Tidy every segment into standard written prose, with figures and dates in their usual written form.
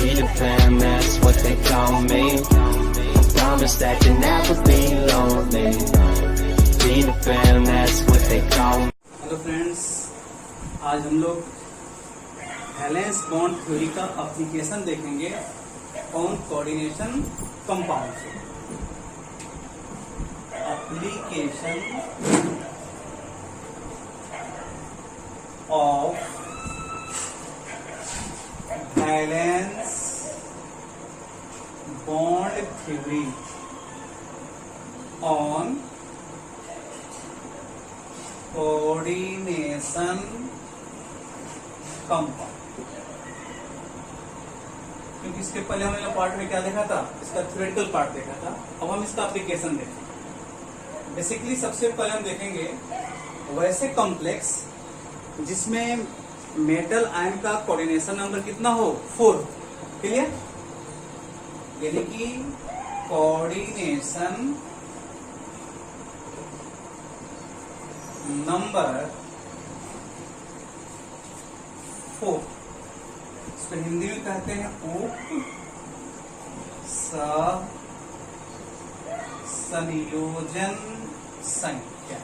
Peter Pan, that's what they call me. I promise that you never be lonely. Peter Pan, that's what they call me. Hello friends, आज हम लोग valence bond theory का application देखेंगे on coordination compound. Application of valence bond theory on coordination compound. क्योंकि इसके पहले हमने part में क्या देखा था, इसका थ्योरेटिकल पार्ट देखा था। अब हम इसका एप्लीकेशन देखेंगे। बेसिकली सबसे पहले हम देखेंगे वैसे कॉम्प्लेक्स जिसमें मेटल आयन का कोऑर्डिनेशन नंबर कितना हो, 4। क्लियर? यानी कि कोऑर्डिनेशन नंबर 4, इसको हिंदी में कहते हैं उप संयोजन संख्या।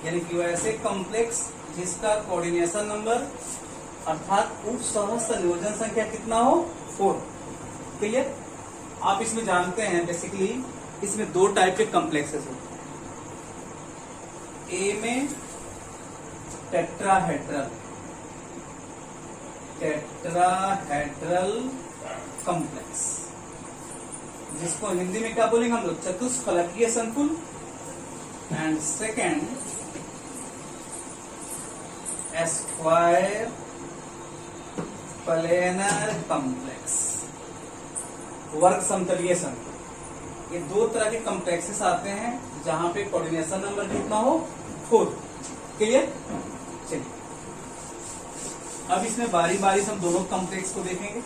यानी कि वैसे कॉम्प्लेक्स जिसका कोऑर्डिनेशन नंबर अर्थात उप सह संयोजन संख्या कितना हो, 4। क्लियर? आप इसमें जानते हैं बेसिकली इसमें 2 टाइप के कॉम्प्लेक्सेस होते हैं। ए में टेट्राहेड्रल कॉम्प्लेक्स, जिसको हिंदी में क्या बोलेंगे हम लोग, चतुष्फलकीय संकुल। And second square planar complex, वर्ग समतलीय संकुल। ये 2 तरह के कॉम्प्लेक्सेस आते हैं जहां पे कोऑर्डिनेशन नंबर कितना हो, 4। क्लियर? चलिए अब इसमें बारी बारी से हम दोनों कॉम्प्लेक्स को देखेंगे।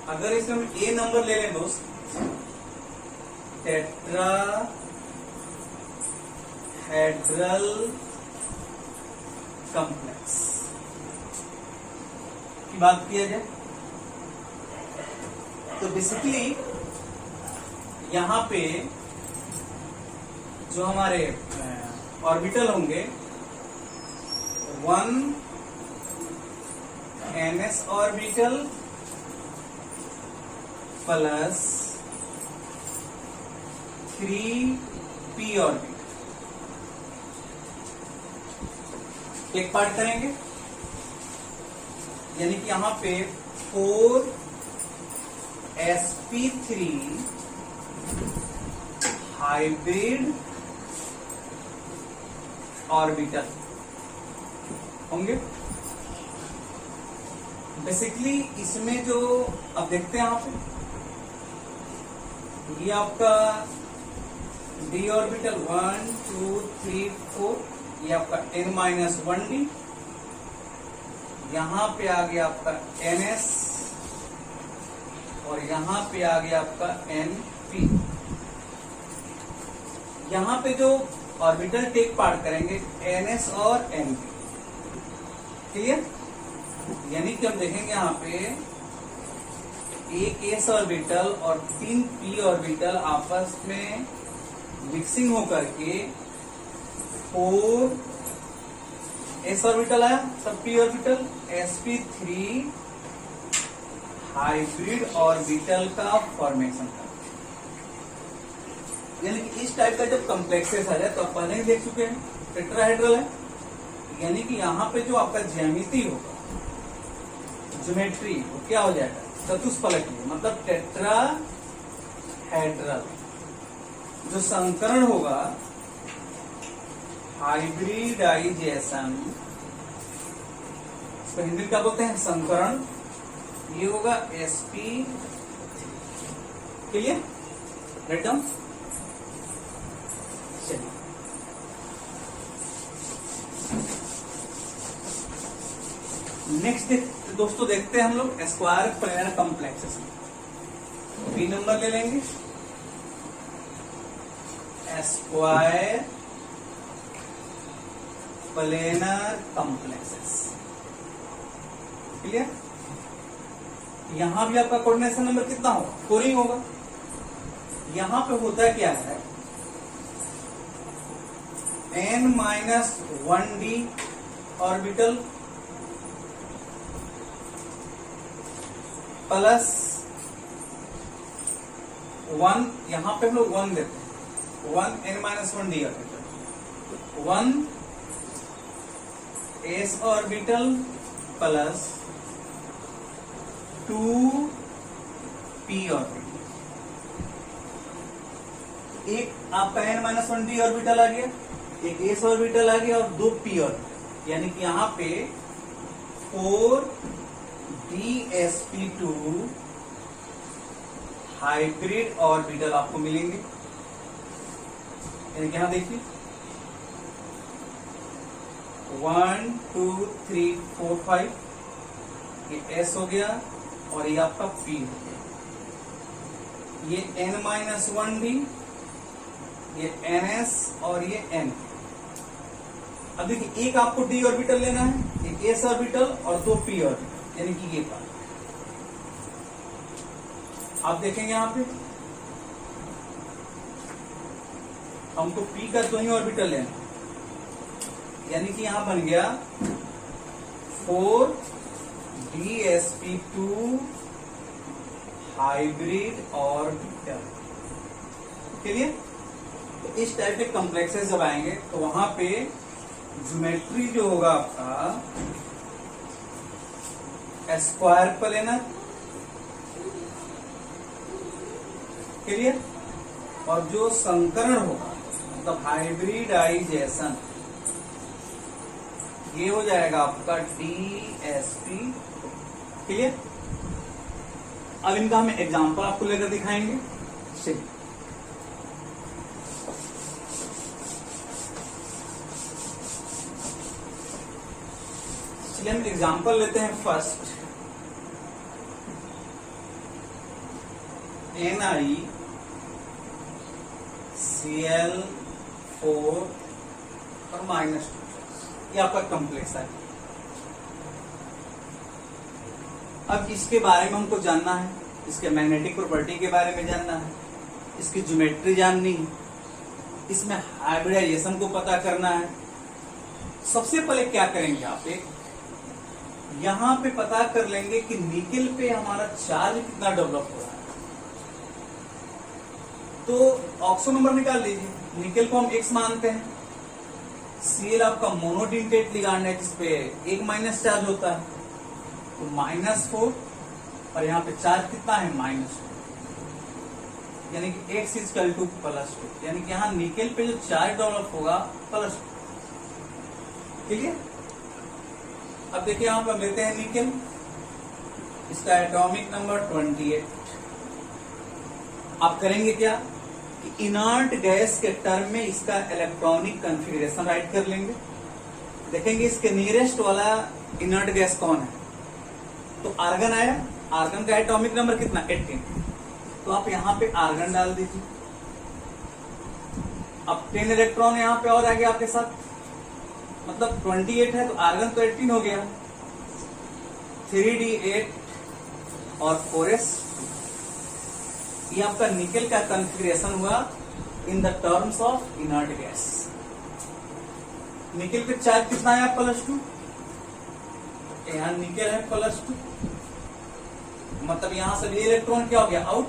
अगर इसमें हम ए नंबर ले लें दोस्त, टेट्राहेड्रल कॉम्प्लेक्स की बात किया जाए तो बेसिकली यहां पे जो हमारे ऑर्बिटल होंगे 1 ns orbital plus 3 p orbital. एक पार्ट करेंगे, यानी कि यहां पे 4 sp3 हाइब्रिड ऑर्बिटल होंगे। बेसिकली इसमें जो अब देखते हैं यहां पे, ये आपका d ऑर्बिटल 1 2 3 4, ये आपका n-1d। यहां पे आ गया आपका ns और यहां पे आ गया आपका np। यहां पे जो ऑर्बिटल टेक पार्ट करेंगे ns और np। क्लियर? यानी कि हम देखेंगे यहां पे एक s ऑर्बिटल और 3 p ऑर्बिटल आपस में मिक्सिंग होकर के 4 s ऑर्बिटल आया, तब p orbital sp3 hybrid orbital का फॉर्मेशन कर। यानी कि इस टाइप का जब कॉम्प्लेक्सेस आ जाए तो आप पहले ही देख चुके हैं, टेट्राहेड्रल है। यानी कि यहाँ पे जो आपका ज्यामिति होगा, ज्योमेट्री, वो क्या हो जाएगा, चतुष्फलकीय, मतलब टेट्राहेड्रल। जो संकरण होगा हाइब्रिडाइजेशन, इसको हिंदी क्या बोलते हैं, संकरण। ये होगा sp। Clear? Right down. Next दोस्तों देखते हैं हम लोग square planar complexes. B number ले लेंगे, स्क्वायर प्लेनर कॉम्प्लेक्सेस। क्लियर? यहां भी आपका कोऑर्डिनेशन नंबर कितना होगा? 4 ही होगा। यहां पे होता क्या है, n-1d ऑर्बिटल प्लस 1, यहां पे हम लोग 1 देते हैं, 1 n-1d orbital, 1 s orbital plus 2 p orbital. एक आपका n-1d ऑर्बिटल आ गया, एक s ऑर्बिटल आ गया और 2 p ऑर्बिटल, यानी कि यहां पे 4 dsp2 हाइब्रिड ऑर्बिटल आपको मिलेंगे। यानी कि यहां देखिए 1 2 3 4 5, ये s हो गया और ये आपका p हो गया, ये n-1d, ये ns और ये n। अब देखिए एक आपको d ऑर्बिटल लेना है, एक s ऑर्बिटल और 2 p ऑर्बिटल, यानी कि ये पार्ट आप देखेंगे यहां पे हमको p का 2 ही ऑर्बिटल लेना, यानी कि यहां बन गया 4 dsp2 हाइब्रिड ऑर्बिटल। क्लियर? तो इस टाइप के कॉम्प्लेक्सेस जब आएंगे तो वहां पे ज्योमेट्री जो होगा आपका स्क्वायर प्लेनर, क्लियर, और जो संकर्ण होगा मतलब हाइब्रिडाइजेशन, ये हो जाएगा आपका DSP। क्लियर? अब इनका हम एग्जांपल आपको लेकर दिखाएंगे। चलिए हम एग्जांपल लेते हैं। फर्स्ट NiCl4 और -2, ये आपका कॉम्प्लेक्स है। अब इसके बारे में हमको जानना है, इसके मैग्नेटिक प्रॉपर्टी के बारे में जानना है, इसकी ज्योमेट्री जाननी है, इसमें हाइब्रिडाइजेशन को पता करना है। सबसे पहले क्या करेंगे आप, एक यहां पे पता कर लेंगे कि निकेल पे हमारा चार्ज कितना डेवलप हो रहा है। तो ऑक्सो नंबर निकाल लीजिए। निकेल को हम x मानते हैं, Cl आपका मोनोडिंटेट लिगांड है जिसपे एक माइनस चार्ज होता है, तो -4 और यहाँ पे चार्ज कितना है -2, यानी कि x = +2, यानी कि यहाँ निकेल पे जो चार्ज डेवलप होगा +2। क्लियर? अब देखिए यहां पर लेते हैं निकेल, इसका एटॉमिक नंबर 28। आप करेंगे क्या कि इनर्ट गैस के टर्म में इसका इलेक्ट्रॉनिक कॉन्फ़िगरेशन राइट कर लेंगे। देखेंगे इसके नियरेस्ट वाला इनर्ट गैस कौन है, तो आर्गन आया। आर्गन का एटॉमिक नंबर कितना, 18, तो आप यहां पे आर्गन डाल दीजिए। अब 10 इलेक्ट्रॉन यहां पे और आ गया आपके साथ, मतलब 28 है तो आर्गन तो 18 हो गया, 3d8 और 4s। ये आपका निकेल का कॉन्फ़िगरेशन हुआ in the terms of inert gas. Nickel पे चार्ज कितना है, +2, यहाँ निकेल है +2, मतलब यहां से ये इलेक्ट्रॉन क्या हो गया, आउट।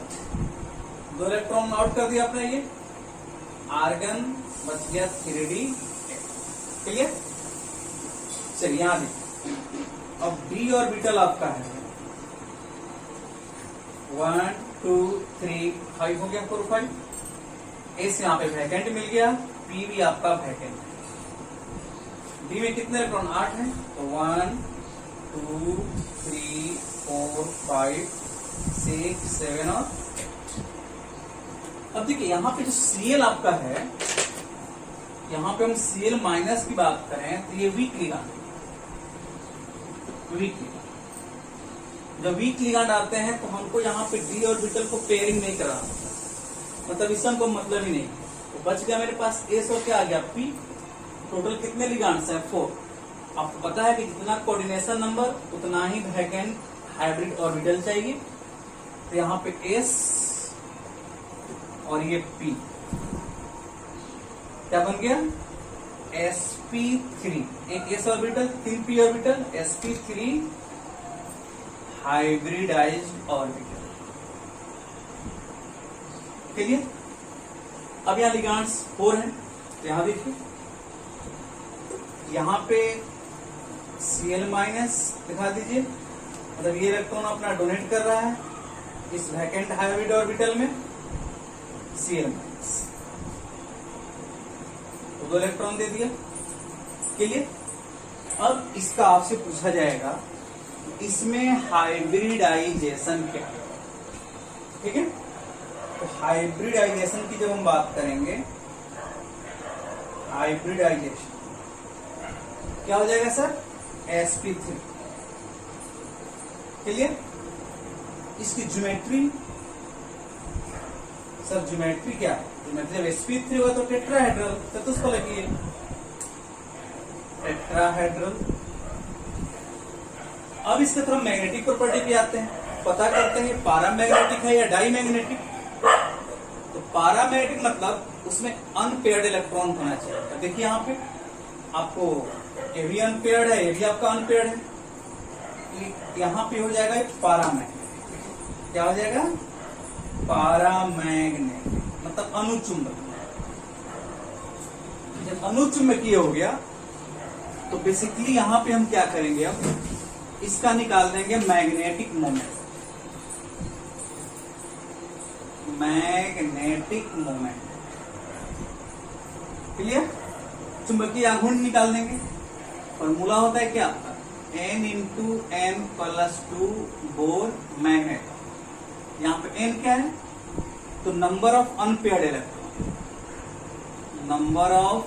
2 इलेक्ट्रॉन आउट कर दिया आपने, ये आर्गन बच गया 3d8। क्लियर? चलिए यहां देखिए, अब d ऑर्बिटल आपका है 1 2 3 5 हो गया, 4 5। s यहाँ पे वैकेंट मिल गया, p भी आपका वैकेंट है। d में कितने इलेक्ट्रॉन, 8 है, तो 1 2 3 4 5 6 7 और 8। अब देखिए यहाँ पे जो Cl आपका है, यहां पे हम Cl माइनस की बात करें तो ये वीक लिगांड, जब वीक लिगांड आते हैं तो हमको यहाँ पे d ऑर्बिटल को पेयरिंग नहीं कराना होता, मतलब इससे हमको मतलब ही नहीं। तो बच गया मेरे पास s और क्या आ गया p। टोटल कितने लिगांड्स हैं, 4। आपको पता है कि जितना कोऑर्डिनेशन नंबर उतना ही वैकेंट हाइब्रिड ऑर्बिटल चाहिए। तो यहाँ पे S और ये P क्या बन गया, sp3, एक s orbital 3 p orbital, sp3 hybridised orbital. Clear. अब यहाँ लिगेंड्स 4 हैं, तो यहां देखिए, यहां पे Cl माइनस दिखा दीजिए, मतलब ये इलेक्ट्रॉन अपना डोनेट कर रहा है इस वैकेंट हाइब्रिड ऑर्बिटल में, Cl माइनस तो 2 इलेक्ट्रॉन दे दिया। क्लियर। अब इसका आपसे पूछा जाएगा इसमें हाइब्रिडाइजेशन क्या है। ठीक है, तो हाइब्रिडाइजेशन की जब हम बात करेंगे, हाइब्रिडाइजेशन क्या हो जाएगा सर, sp3। क्लियर। इसकी ज्योमेट्री, सर ज्योमेट्री क्या है, ज्योमेट्री जब sp3 होगा तो टेट्राहेड्रल, चतुष्फलकीय टेट्राहेड्रल। अब इसके तरफ मैग्नेटिक प्रॉपर्टी पे आते हैं, पता करते हैं पारामैग्नेटिक है या डाईमैग्नेटिक। तो पारामैग्नेटिक मतलब उसमें अनपेयर्ड इलेक्ट्रॉन होना चाहिए। तो देखिए यहाँ पे आपको ये भी अनपेयर्ड है, ये भी आपका अनपेयर्ड है, यहाँ पे हो जाएगा एक पारामैग्नेटिक। क्या हो जाएगा, पारामैग्नेटिक मतलब अनुचुंबक। जब अनुचुंबकीय हो गया तो बेसिकली यहां पे हम क्या करेंगे, अब इसका निकाल देंगे magnetic moment. Magnetic moment. Clear. चुंबकीय आघूर्ण निकाल देंगे। फॉर्मूला होता है क्या, n into n plus 2 bore magnet. यहाँ पे n क्या है, तो number of unpaired electron, number of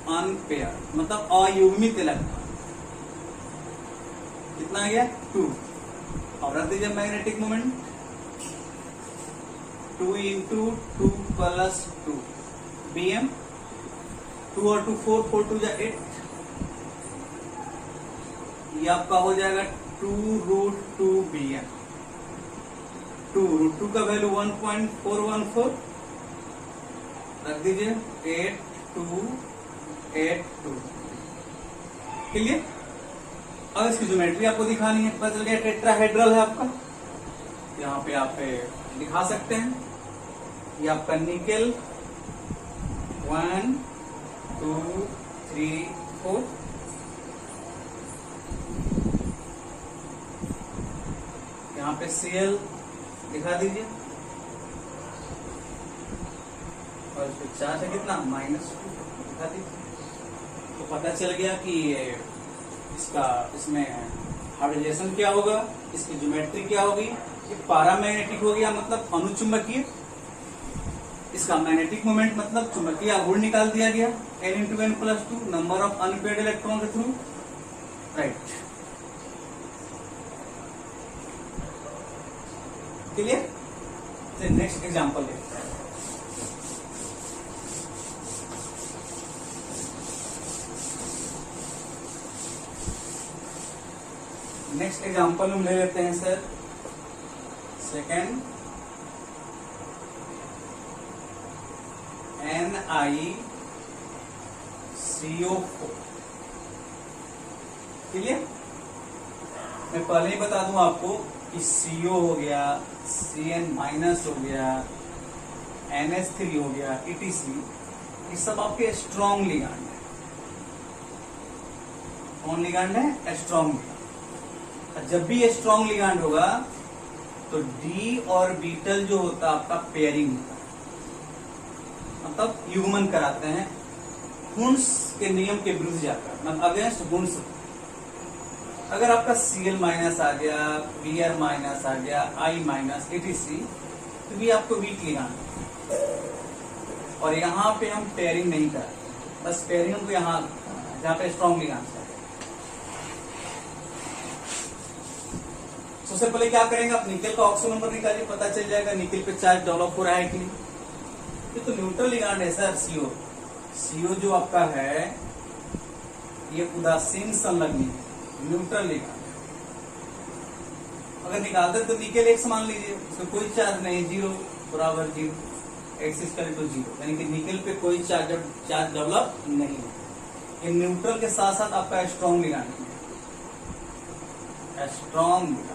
unpaired मतलब अयुग्मित इलेक्ट्रॉन कितना आ गया 2। और रख दीजिए magnetic moment 2 into 2 plus 2 bm, 2 और 2 4, 4 2 जा 8, ये आपका हो जाएगा 2√2 bm। 2√2 का वैल्यू 1.414 रख दीजिए 8282। क्लियर। अब इसकी ज्योमेट्री आपको दिखानी है, पता चल गया टेट्राहेड्रल है आपका, यहाँ पे आप दिखा सकते हैं। ये आपका निकेल 1 2 3 4, यहाँ पे Cl दिखा दीजिए, और इसमें चार्ज है कितना -2 दिखा दीजिए। तो पता चल गया कि इसका इसमें हाइब्रिडाइजेशन क्या होगा, इसकी ज्योमेट्री क्या होगी। ये पारामैग्नेटिक हो गया मतलब अनुचुंबकीय, इसका मैग्नेटिक मोमेंट मतलब चुंबकीय आघूर्ण निकाल दिया गया, n into n plus 2 number of unpaired electron के थ्रू। राइट। क्लियर। नेक्स्ट एग्जांपल देखते हैं। नेक्स्ट एग्जांपल हम ले लेते हैं सर सेकेंड, NiCO4। क्लियर। मैं पहले ही बता दूं आपको कि CO हो गया, Cn माइनस हो गया, NH3 हो गया, ETC, ये सब आपके स्ट्रॉन्ग लिगांड है। कौन लिगांड है, स्ट्रॉन्ग लिगांड। जब भी ये स्ट्रॉन्ग लिगांड होगा तो डी ऑर्बिटल जो होता है आपका पेयरिंग होता है, मतलब युग्मन कराते हैं गुण्स के नियम के विरुद्ध जाकर, मतलब अगेंस्ट गुण्स। अगर आपका Cl माइनस आ गया, Br माइनस आ गया, I माइनस, etc, तो भी आपको वीक लिगांड। और यहाँ पे हम पेयरिंग नहीं करते, बस पेयरिंग हमको यहाँ जहाँ पे स्ट्रॉन्ग लिगांड। सबसे पहले क्या करेंगे, आप निकेल का ऑक्सो नंबर निकालिए, पता चल जाएगा निकेल पे चार्ज डेवलप हो रहा है कि नहीं। ये तो न्यूट्रल लिगांड है सर, CO जो आपका है ये उदासीन संलग्न है, न्यूट्रल लिगांड। अगर निकालते तो निकेल एक्स मान लीजिए, उसमें कोई चार्ज नहीं, जीरो बराबर zero, X equal to zero, यानी कि निकेल पे कोई चार्ज डेवलप नहीं है। ये न्यूट्रल के साथ साथ आपका स्ट्रॉन्ग लिगांड है, स्ट्रॉन्ग लिगांड।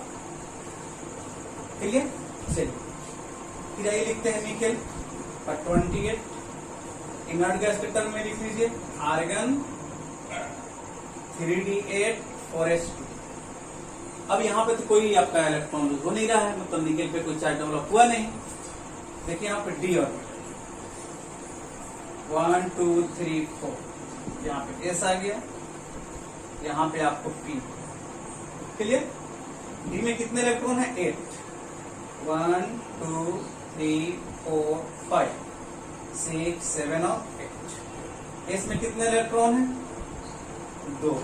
क्लियर? चलिए फिर आइए लिखते हैं निकेल का 28 इनर्ट गैस के टर्म में लिख लीजिए, आर्गन 3d8 4s2। अब यहाँ पे तो कोई आपका इलेक्ट्रॉन लूज हो नहीं रहा है, मतलब निकेल पे कोई चार्ज डेवलप हुआ नहीं। देखिए यहाँ पे डी ऑर्बिटल 1 2 3 4, यहाँ पे एस आ गया, यहाँ पे आपको पी। क्लियर? डी में कितने इलेक्ट्रॉन है? 8, 1 2 3 4 5 6 7 और 8। एस में कितने इलेक्ट्रॉन है? 2,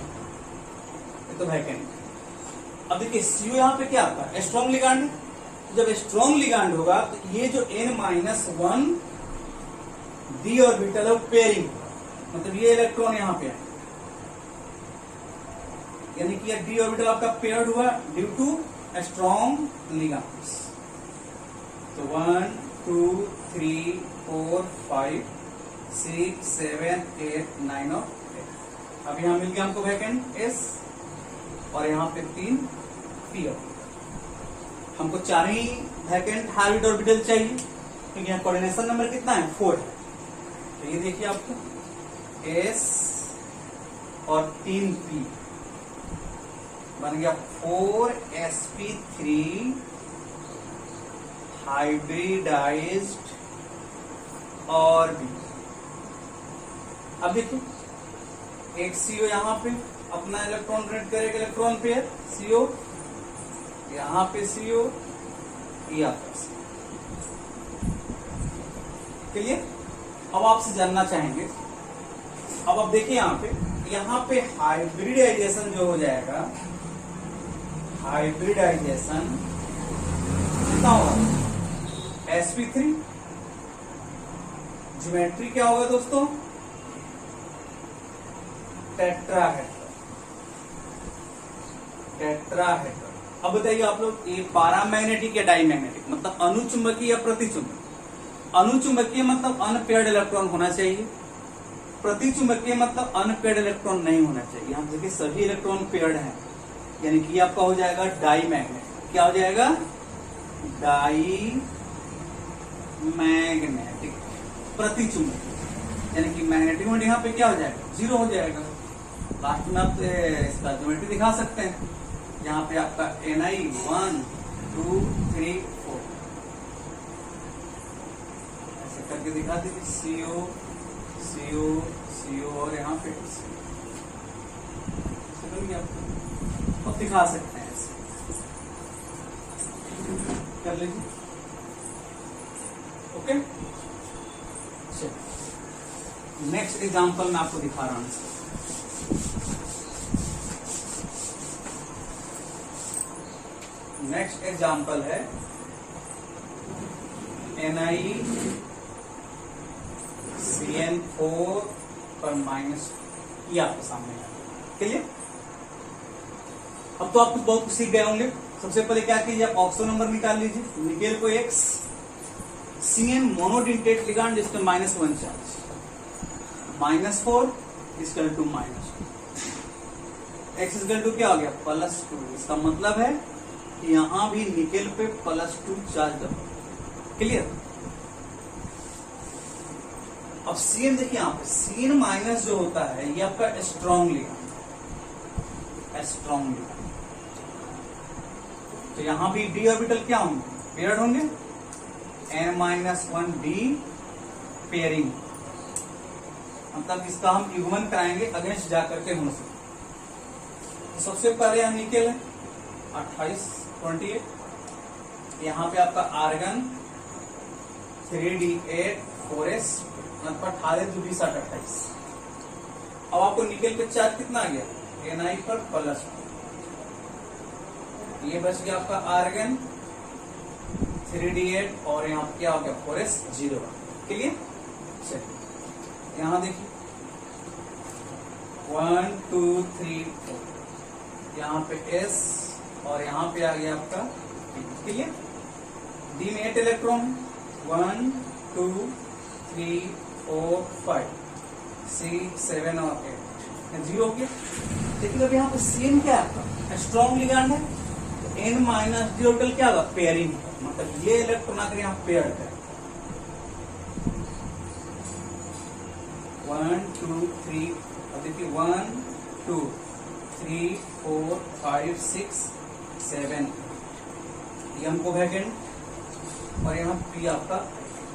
ये तो वैकेंट। अब देखिए सीओ यहाँ पे क्या आता है? स्ट्रॉन्ग लिगांड है। जब स्ट्रॉन्ग लिगांड होगा तो ये जो n-1 डी ऑर्बिटल है पेयरिंग, मतलब ये इलेक्ट्रॉन यहाँ पे है, यानी कि डी ऑर्बिटल आपका पेयर्ड हुआ ड्यू टू स्ट्रॉन्ग लिगांड्स। तो 1 2 3 4 5 6 7 8 9 और 8। अब यहाँ मिल गया हमको वैकेंट एस, और यहाँ पे 3 पी ऑर्बिटल। हमको 4 ही वैकेंट हाइब्रिड ऑर्बिटल चाहिए, क्योंकि यहाँ कोऑर्डिनेशन नंबर कितना है? 4 है। तो ये देखिए आपको एस और 3 पी बन गया 4sp3 हाइब्रिडाइज्ड ऑर्बिटल। अब देखिए एक सीओ यहाँ पे अपना इलेक्ट्रॉन डोनेट करेगा, इलेक्ट्रॉन पेयर सीओ, यहाँ पे सीओ, यहाँ पर सीओ। क्लियर? अब आपसे जानना चाहेंगे, अब आप देखिए यहाँ पे हाइब्रिडाइजेशन जो हो जाएगा, हाइब्रिडाइजेशन कितना होगा? sp3। ज्योमेट्री क्या होगा दोस्तों? टेट्राहेड्रल। अब बताइए आप लोग, ये पारामैग्नेटिक या डाईमैग्नेटिक, मतलब अनुचुंबकीय या प्रतिचुंबकीय? अनुचुंबकीय मतलब अनपेयर्ड इलेक्ट्रॉन होना चाहिए, प्रतिचुंबकीय मतलब अनपेयर्ड इलेक्ट्रॉन नहीं होना चाहिए। यहाँ देखिए सभी इलेक्ट्रॉन पेयर्ड हैं, यानी कि आपका हो जाएगा डाईमैग्नेटिक। क्या हो जाएगा? डाईमैग्नेटिक प्रतिचुंबकीय, यानी कि मैग्नेटिक मोमेंट यहाँ पे क्या हो जाएगा? 0 हो जाएगा। लास्ट में आप इसका ज्योमेट्री दिखा सकते हैं, यहाँ पे आपका Ni 1 2 3 4 ऐसे करके दिखा दीजिए, CO CO CO और यहाँ पे समझ गया? अब दिखा सकते हैं, ऐसे कर लीजिए। ओके, नेक्स्ट एग्जांपल मैं आपको दिखा रहा हूं। नेक्स्ट एग्जांपल है NiCN4 पर माइनस, ये आपके सामने है। क्लियर? अब तो आप बहुत कुछ सीख गए होंगे। सबसे पहले क्या कीजिए, आप ऑक्सो नंबर निकाल लीजिए। निकेल को X, CN मोनोडेंटेट लिगांड जिसमें -1 charge, -4 equal to -2, X equal to क्या हो गया? +2। इसका मतलब है कि यहां भी निकेल पे +2 चार्ज दबा। क्लियर? अब CN देखिए, यहाँ पे CN माइनस जो होता है ये आपका स्ट्रॉन्ग लिगांड, स्ट्रॉन्ग लिगांड। तो यहां भी डी ऑर्बिटल क्या होंगे? पेयर्ड होंगे, n-1 डी पेयरिंग, मतलब इसका हम युग्मन कराएंगे अगेंस्ट जाकर के होने से। तो सबसे पहले यहाँ निकेल है 28 यहाँ पे आपका आर्गन 3d8 4s, मतलब 18 2 20 28। अब आपको निकेल पे चार्ज कितना आ गया? Ni पर +2। ये बच गया आपका आर्गन 3d8 और यहाँ पे क्या हो गया? 4s 0। क्लियर? चलिए यहाँ देखिए 1 2 3 4, यहाँ पे S और यहाँ पे आ गया आपका ठीक है। डी में 8 इलेक्ट्रॉन है, 1 2 3 4 5 6 7 और 8, 0 हो गया। देखिए अब यहाँ पे CN क्या है, स्ट्रॉन्ग लिगैंड है, तो N माइनस डी ऑर्बिटल क्या होगा, पेयरिंग, मतलब ये इलेक्ट्रॉन आकर यहाँ पेयर्ड है। 1 2 3, अब देखिए 1 2 3 4 5 6 7, ये हमको वैकेंट और यहाँ P आपका।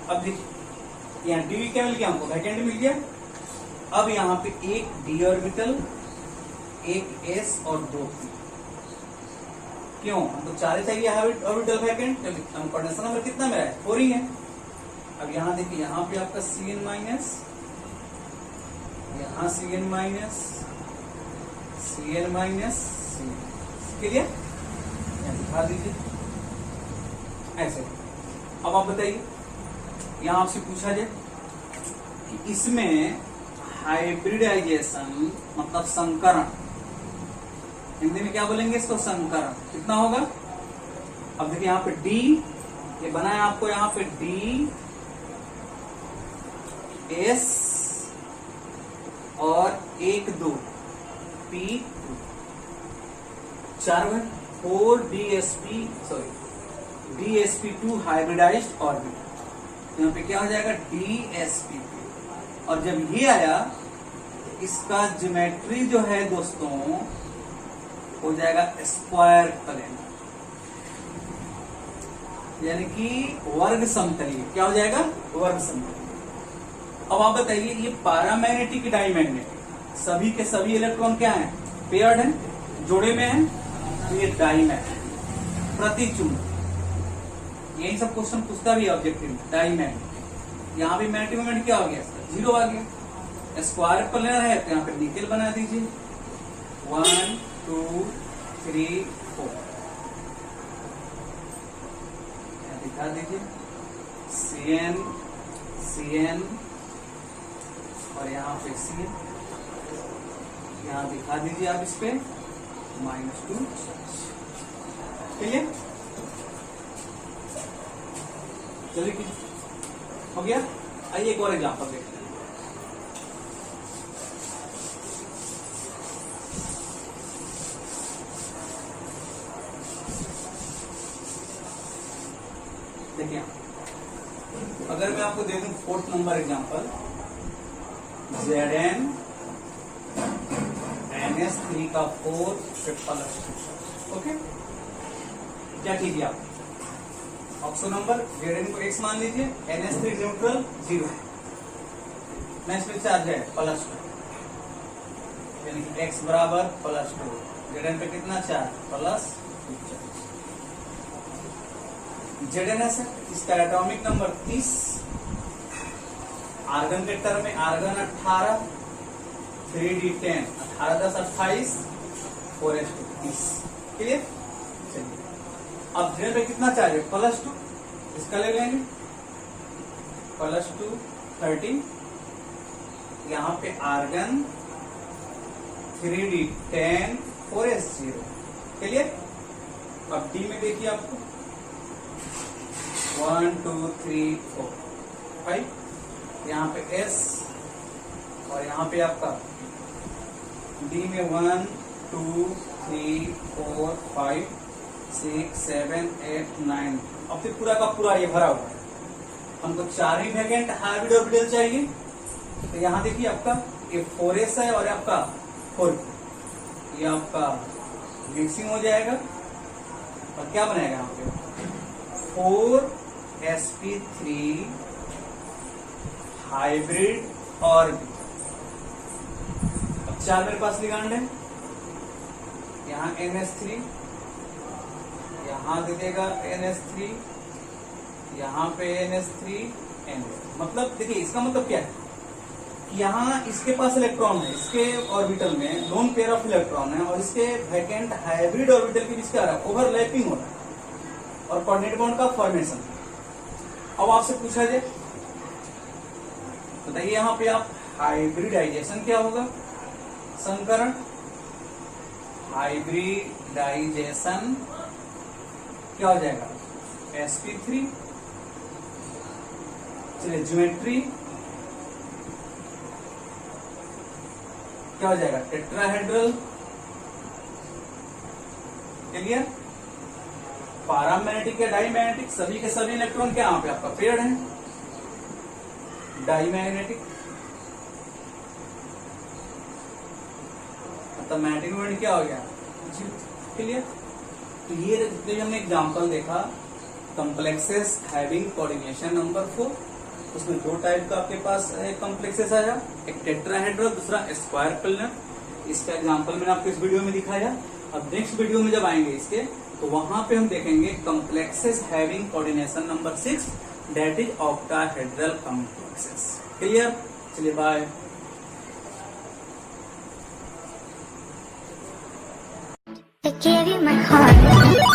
अब देखिए यहाँ डी क्या मिल गया, हमको वैकेंट मिल गया। अब यहाँ पे एक डी ऑर्बिटल, एक S और 2 P, क्यों, हमको 4 चाहिए ऑर्बिटल वैकेंट, हम कोऑर्डिनेशन नंबर कितना मेरा है, 4 ही है। अब यहाँ देखिए यहाँ पे आपका CN माइनस, यहाँ CN minus, CN minus, clear, दिखा दीजिए ऐसे। अब आप बताइए, यहाँ आपसे पूछा जाए कि इसमें हाइब्रिडाइजेशन मतलब संकरण, हिंदी में क्या बोलेंगे इसको, संकरण, कितना होगा। अब देखिए यहाँ पे D, ये बना है आपको यहाँ पे D S और 1 2 P 4 है, 4 DsP2 हाइब्रिडाइज्ड ऑर्बिट, यहाँ पे क्या हो जाएगा DsP2, और जब ये आया तो इसका ज्योमेट्री जो है दोस्तों हो जाएगा स्क्वायर प्लेन, यानी कि वर्ग समतलीय, क्या हो जाएगा, वर्ग समतलीय। अब आप बताइए ये पैरामैग्नेटिक डाइमैग्नेटिक, सभी के सभी इलेक्ट्रॉन क्या हैं, पेयर्ड हैं, जोड़े में हैं, तो ये डाइमैग्नेटिक, प्रतिचुंबक, यही सब क्वेश्चन पूछता भी ऑब्जेक्टिव में, डाइमैग्नेटिक। यहाँ भी मैग्नेटिक मोमेंट क्या हो गया, 0 आ गया। स्क्वायर प्लेनर है तो यहाँ पे निकेल बना दीजिए, 1 2 3 4, दिखा दीजिए CN CN और यहाँ पे CN, यहाँ दिखा दीजिए आप इस पे -2, चलिए चलिए हो गया। आइए एक और एग्जाम्पल देखते हैं। देखिए अगर मैं आपको दे दूं 4th number example, Zn NS3 का 4 ट्रिपल, ओके, क्या कीजिए आप, ऑक्सो नंबर Zn को x मान लीजिए, NS3 न्यूट्रल 0 है, नेक्स्ट पे चार्ज है +2, यानी कि x बराबर +2, Zn पे कितना चार्ज, +2 चार्ज। ZnS है, इसका एटॉमिक नंबर 30, आर्गन के टर्म में आर्गन 18, 3d10, 18 10 28, 4s2 30, क्लियर। चलिए अब Zn पे कितना चार्ज है, +2, इसका ले लेंगे +2 30, यहाँ पे आर्गन 3d10 4s0, क्लियर। अब D में देखिए आपको 1 2 3 4 5, यहाँ पे S और यहाँ पे आपका D में 1 2 3 4 5 6 7 8 9, अब फिर पूरा का पूरा ये भरा हुआ है। हमको 4 ही वैकेंट हाइब्रिड ऑर्बिटल चाहिए, तो यहाँ देखिए आपका ये 4s है और आपका 4p, ये आपका मिक्सिंग हो जाएगा और क्या बनेगा यहाँ पे 4sp3 हाइब्रिड ऑर्बिटल। अब 4 मेरे पास लिगांड है, यहाँ NS3, यहाँ दे देगा NS3, यहाँ पे NS3 NS, मतलब देखिए इसका मतलब क्या है कि यहाँ इसके पास इलेक्ट्रॉन है, इसके ऑर्बिटल में लोन पेयर ऑफ इलेक्ट्रॉन है और इसके वैकेंट हाइब्रिड ऑर्बिटल के बीच क्या रहा है, ओवरलैपिंग हो रहा है और कोऑर्डिनेट बॉन्ड का फॉर्मेशन। अब आपसे पूछा जाए, बताइए यहाँ पे आप हाइब्रिडाइजेशन क्या होगा, संकरण, हाइब्रिडाइजेशन, क्या हो जाएगा sp3। चलिए ज्योमेट्री, क्या हो जाएगा टेट्राहेड्रल। क्लियर। पैरामैग्नेटिक या डाईमैग्नेटिक, सभी के सभी इलेक्ट्रॉन क्या यहाँ पे आपका पेड़ है, डाईमैग्नेटिक। मतलब मैग्नेटिक मोमेंट क्या हो गया, क्लियर। तो ये जितने हमने एग्जांपल देखा, कॉम्प्लेक्सेस हैविंग कोऑर्डिनेशन नंबर 4, उसमें दो टाइप का आपके पास कॉम्प्लेक्सेस आया, एक टेट्राहेड्रल, दूसरा स्क्वायर पिलर। इसका एग्जांपल मैंने आपको इस वीडियो में दिखाया। अब नेक्स्ट वीडियो में जब आएंगे इसके, तो वहां पे हम देखेंगे complexes having coordination number 6, that is octahedral complexes. Clear. चलिए bye. I gave you my heart.